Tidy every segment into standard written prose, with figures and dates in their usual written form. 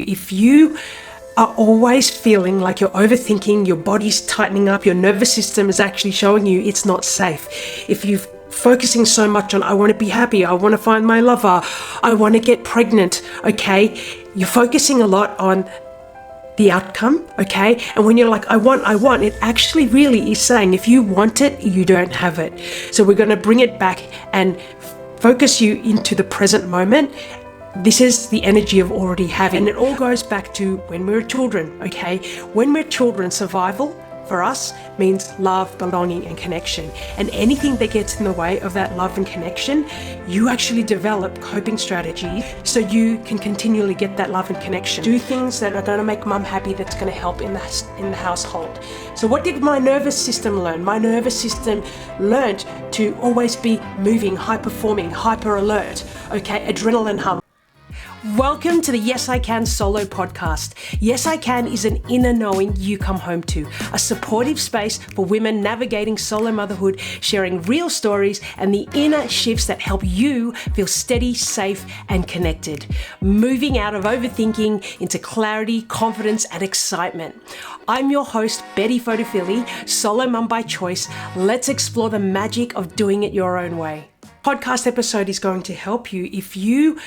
If you are always feeling like you're overthinking, your body's tightening up, your nervous system is actually showing you it's not safe. If you're focusing so much on, I want to be happy, I want to find my lover, I want to get pregnant, okay? You're focusing a lot on the outcome, okay? And when you're like, I want, it actually really is saying, if you want it, you don't have it. So we're going to bring it back and focus you into the present moment. This is the energy of already having. And it all goes back to when we were children, okay? When we're children, survival for us means love, belonging, and connection. And anything that gets in the way of that love and connection, you actually develop coping strategies so you can continually get that love and connection. Do things that are going to make mum happy, that's going to help in the household. So what did my nervous system learn? My nervous system learned to always be moving, high performing, hyper alert, okay? Adrenaline hum. Welcome to the Yes I Can solo podcast. Yes I Can is an inner knowing you come home to, a supportive space for women navigating solo motherhood, sharing real stories and the inner shifts that help you feel steady, safe and connected. Moving out of overthinking into clarity, confidence and excitement. I'm your host, Betty Fotofili, solo mum by choice. Let's explore the magic of doing it your own way. Podcast episode is going to help you if you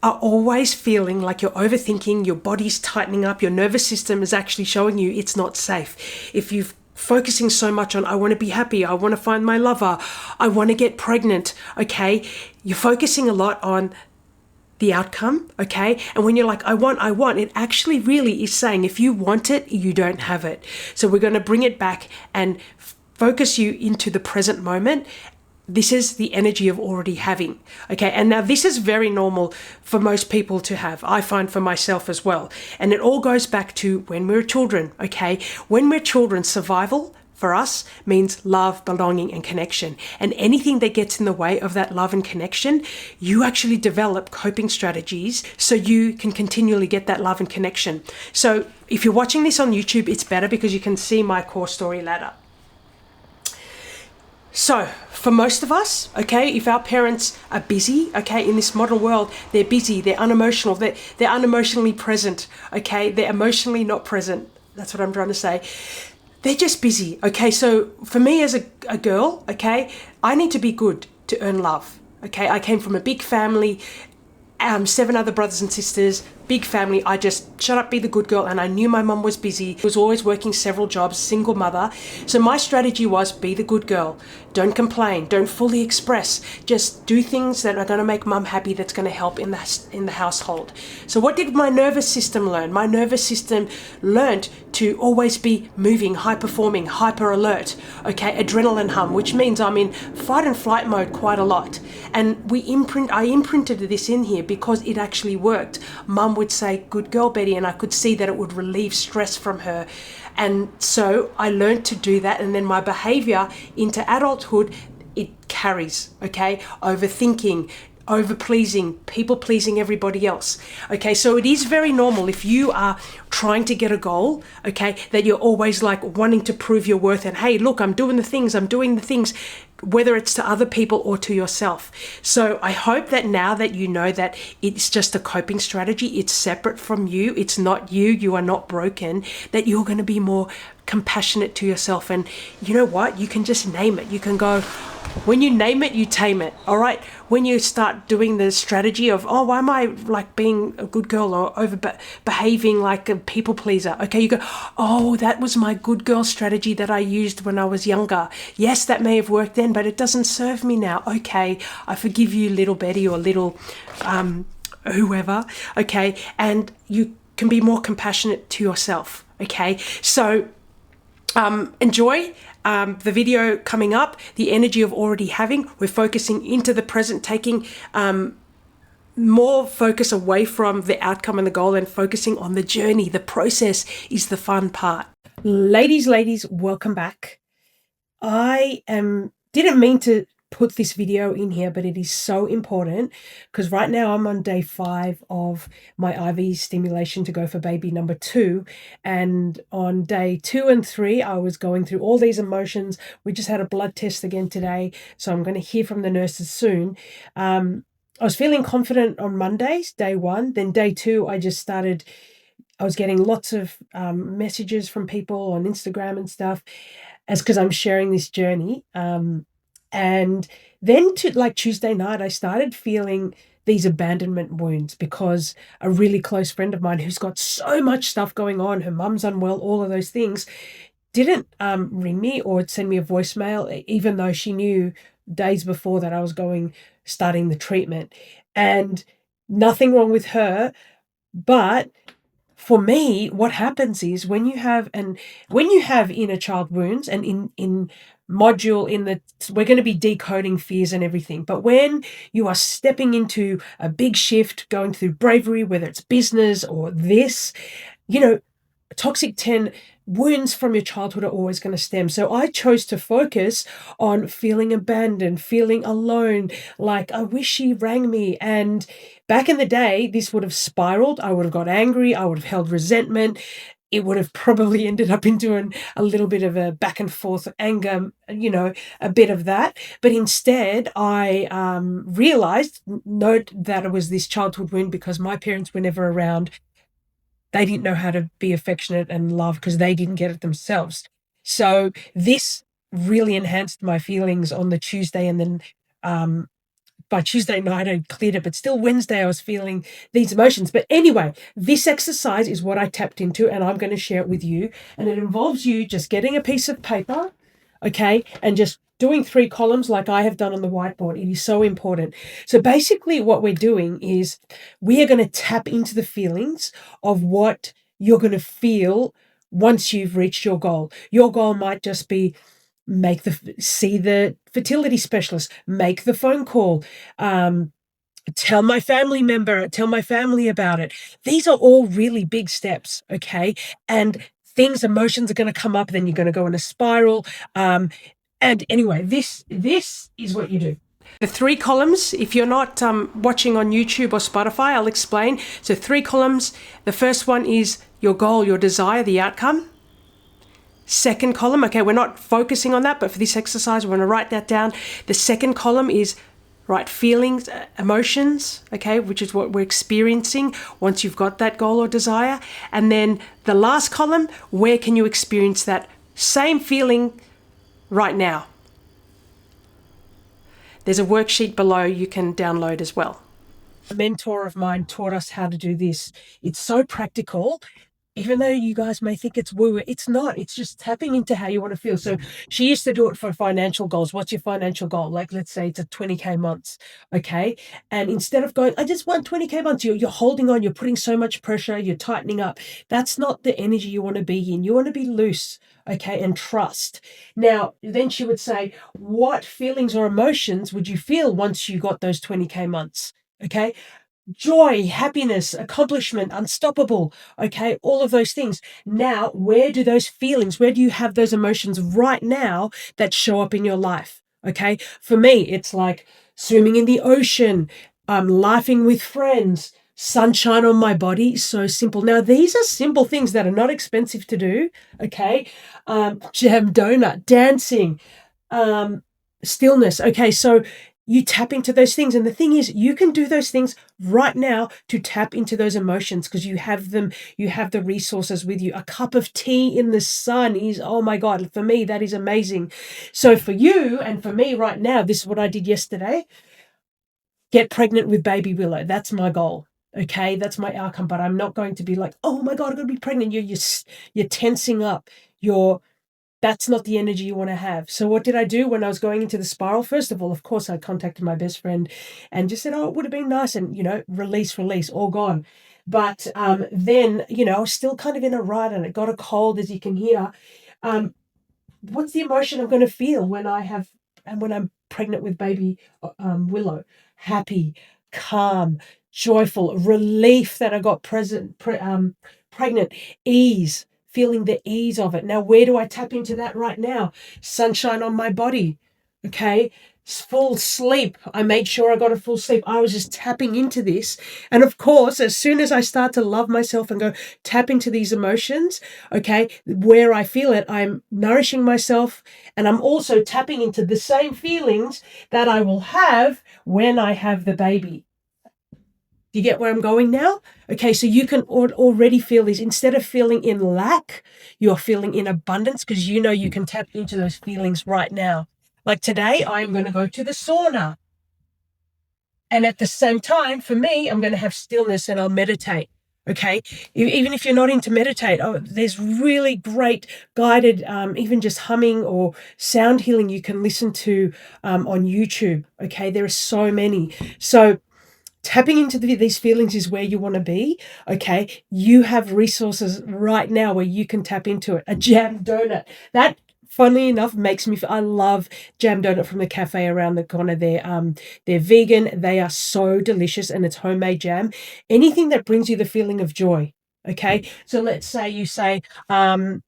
are always feeling like you're overthinking, your body's tightening up, your nervous system is actually showing you it's not safe. If you're focusing so much on, I want to be happy, I want to find my lover, I want to get pregnant, okay? You're focusing a lot on the outcome, okay? And when you're like, I want, it actually really is saying, if you want it, you don't have it. So we're going to bring it back and focus you into the present moment. This is the energy of already having, okay? And now this is very normal for most people to have. I find for myself as well. And it all goes back to when we were children, okay? When we're children, survival for us means love, belonging, and connection. And anything that gets in the way of that love and connection, you actually develop coping strategies so you can continually get that love and connection. So if you're watching this on YouTube, it's better because you can see my core story ladder. So for most of us, okay, if our parents are busy, okay, in this modern world, they're busy, they're unemotional, they're unemotionally present, okay, they're emotionally not present. That's what I'm trying to say. They're just busy, okay? So for me as a girl, okay, I need to be good to earn love, okay? I came from a big family, 7 other brothers and sisters, big family. I just shut up, be the good girl. And I knew my mum was busy, was always working several jobs, single mother. So my strategy was be the good girl. Don't complain, don't fully express, just do things that are going to make mum happy, that's going to help in the household. So what did my nervous system learn? My nervous system learned to always be moving, high performing, hyper alert, okay, adrenaline hum, which means I'm in fight and flight mode quite a lot. And I imprinted this in here because it actually worked. Mum would say, good girl, Betty, and I could see that it would relieve stress from her. And so I learned to do that. And then my behavior into adulthood, it carries, okay? Overthinking, over-pleasing, people-pleasing everybody else. Okay, so it is very normal if you are trying to get a goal, okay, that you're always like wanting to prove your worth and, hey, look, I'm doing the things, whether it's to other people or to yourself. So I hope that now that you know that it's just a coping strategy, it's separate from you, it's not you, you are not broken, that you're going to be more compassionate to yourself. And you know what? You can just name it. You can go, when you name it, you tame it. All right. When you start doing the strategy of, oh, why am I like being a good girl or behaving like a people pleaser? Okay. You go, oh, that was my good girl strategy that I used when I was younger. Yes, that may have worked then, but it doesn't serve me now. Okay. I forgive you, little Betty or little, whoever. Okay. And you can be more compassionate to yourself. Okay. So, enjoy the video coming up, the energy of already having. We're focusing into the present, taking more focus away from the outcome and the goal and focusing on the journey. The process is the fun part. Ladies, welcome back. Didn't mean to put this video in here, but it is so important because right now I'm on day 5 of my IV stimulation to go for baby number 2. And on day 2 and 3, I was going through all these emotions. We just had a blood test again today, so I'm going to hear from the nurses soon. I was feeling confident on Mondays, day 1. Then day 2, I just started I was getting lots of messages from people on Instagram and stuff, as because I'm sharing this journey. And then to like Tuesday night, I started feeling these abandonment wounds because a really close friend of mine who's got so much stuff going on, her mum's unwell, all of those things, didn't ring me or send me a voicemail, even though she knew days before that I was starting the treatment. And nothing wrong with her, but for me, what happens is when you have inner child wounds, and in module in the we're going to be decoding fears and everything, but when you are stepping into a big shift, going through bravery, whether it's business or this, you know, toxic 10 wounds from your childhood are always going to stem. So I chose to focus on feeling abandoned, feeling alone, like I wish she rang me. And back in the day, this would have spiraled. I would have got angry. I would have held resentment. It would have probably ended up into a little bit of a back and forth anger, a bit of that. But instead, I realized, note that it was this childhood wound because my parents were never around. They didn't know how to be affectionate and love because they didn't get it themselves. So this really enhanced my feelings on the Tuesday, and then by Tuesday night I cleared it, but still Wednesday I was feeling these emotions. But anyway, this exercise is what I tapped into, and I'm going to share it with you. And it involves you just getting a piece of paper, okay, and just doing 3 columns like I have done on the whiteboard. It is so important. So basically what we're doing is we are going to tap into the feelings of what you're going to feel once you've reached your goal. Your goal might just be see the fertility specialist, make the phone call, tell my family about it. These are all really big steps, okay? And emotions are going to come up, then you're going to go in a spiral. And anyway, this is what you do. The 3 columns, if you're not watching on YouTube or Spotify, I'll explain. So 3 columns. The first one is your goal, your desire, the outcome. Second column, okay, we're not focusing on that, but for this exercise, we're going to write that down. The second column is right feelings, emotions, okay, which is what we're experiencing once you've got that goal or desire. And then the last column, where can you experience that same feeling right now? There's a worksheet below you can download as well. A mentor of mine taught us how to do this. It's so practical. Even though you guys may think it's woo, it's not. It's just tapping into how you want to feel. So she used to do it for financial goals. What's your financial goal? Like, let's say it's a 20K months, okay? And instead of going, I just want 20K months, you're holding on, you're putting so much pressure, you're tightening up. That's not the energy you want to be in. You want to be loose, okay, and trust. Now, then she would say, what feelings or emotions would you feel once you got those 20K months, okay? Joy, happiness, accomplishment, unstoppable, okay, all of those things. Now, where do you have those emotions right now that show up in your life? Okay, for me, it's like swimming in the ocean, laughing with friends, sunshine on my body. So simple. Now, these are simple things that are not expensive to do, okay? Jam donut, dancing, stillness. Okay, so you tap into those things. And the thing is, you can do those things right now to tap into those emotions because you have them, you have the resources with you. A cup of tea in the sun is, oh my God, for me, that is amazing. So for you and for me right now, this is what I did yesterday. Get pregnant with baby Willow. That's my goal. Okay, that's my outcome. But I'm not going to be like, oh my God, I'm going to be pregnant. You're tensing up. That's not the energy you want to have. So what did I do when I was going into the spiral? First of all, of course, I contacted my best friend and just said, oh, it would have been nice. And, release, all gone. But then, I was still kind of in a rut and it got a cold, as you can hear. What's the emotion I'm going to feel when I'm pregnant with baby Willow? Happy, calm, joyful, relief that I got pregnant, ease, feeling the ease of it. Now, where do I tap into that right now? Sunshine on my body, okay? Full sleep. I made sure I got a full sleep. I was just tapping into this. And of course, as soon as I start to love myself and go tap into these emotions, okay, where I feel it, I'm nourishing myself and I'm also tapping into the same feelings that I will have when I have the baby. Do you get where I'm going now? Okay, so you can already feel these. Instead of feeling in lack, you're feeling in abundance because you know you can tap into those feelings right now. Like today, I'm going to go to the sauna. And at the same time, for me, I'm going to have stillness and I'll meditate. Okay. Even if you're not into meditate, there's really great guided, even just humming or sound healing you can listen to on YouTube. Okay. There are so many. So tapping into these feelings is where you want to be. Okay. You have resources right now where you can tap into it. A jam donut. That, funnily enough, makes me feel, I love jam donut from the cafe around the corner. They're vegan. They are so delicious and it's homemade jam. Anything that brings you the feeling of joy. Okay. So let's say you say, go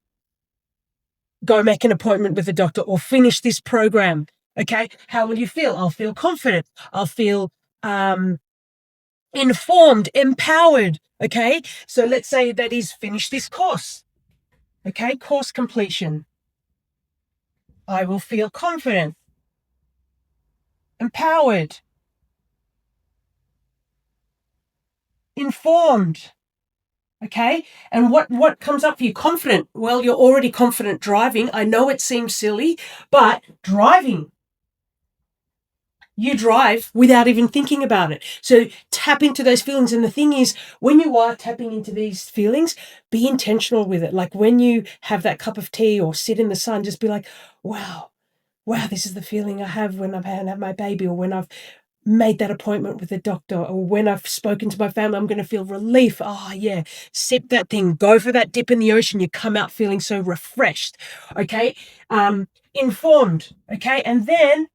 make an appointment with the doctor or finish this program. Okay. How will you feel? I'll feel confident. I'll feel, informed, empowered. Okay. So let's say that is finish this course. Okay. Course completion. I will feel confident, empowered, informed. Okay. And what comes up for you? Confident. Well, you're already confident driving. I know it seems silly, but driving. You drive without even thinking about it. So tap into those feelings. And the thing is, when you are tapping into these feelings, be intentional with it. Like when you have that cup of tea or sit in the sun, just be like, wow, this is the feeling I have when I've had my baby, or when I've made that appointment with the doctor, or when I've spoken to my family, I'm going to feel relief. Oh yeah, sip that thing, go for that dip in the ocean. You come out feeling so refreshed. Okay. Informed. Okay. And then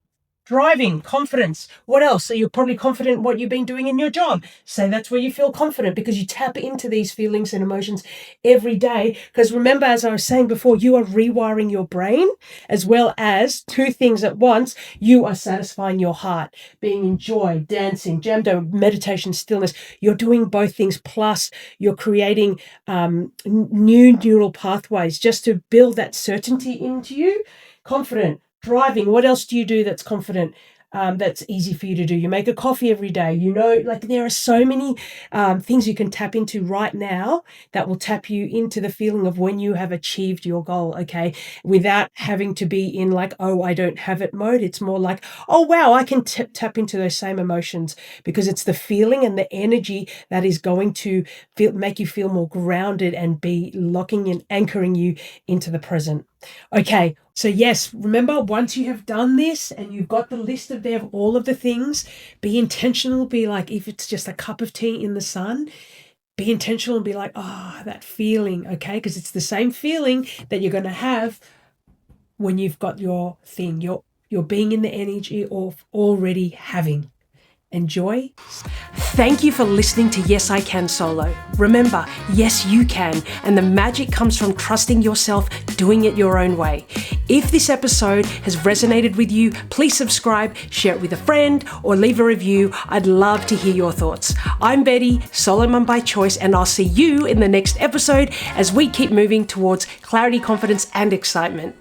driving, confidence. What else? So you're probably confident in what you've been doing in your job. Say that's where you feel confident because you tap into these feelings and emotions every day. Because remember, as I was saying before, you are rewiring your brain as well as two things at once. You are satisfying your heart, being in joy, dancing, jamdo, meditation, stillness. You're doing both things. Plus you're creating new neural pathways just to build that certainty into you. Confident. Driving, what else do you do that's confident, that's easy for you to do? You make a coffee every day. You know, like there are so many things you can tap into right now that will tap you into the feeling of when you have achieved your goal, okay? Without having to be in like, oh, I don't have it mode. It's more like, oh, wow, I can tap into those same emotions because it's the feeling and the energy that is going to make you feel more grounded and be locking and anchoring you into the present. Okay, so yes, remember, once you have done this and you've got the list of there of all of the things, be intentional. Be like, if it's just a cup of tea in the sun, be intentional and be like, that feeling, okay? Because it's the same feeling that you're going to have when you've got your thing. You're being in the energy of already having. Enjoy. Thank you for listening to Yes I Can Solo. Remember, yes you can, and the magic comes from trusting yourself, doing it your own way. If this episode has resonated with you, please subscribe, share it with a friend, or leave a review. I'd love to hear your thoughts. I'm Betty, Solo Mum by Choice, and I'll see you in the next episode as we keep moving towards clarity, confidence, and excitement.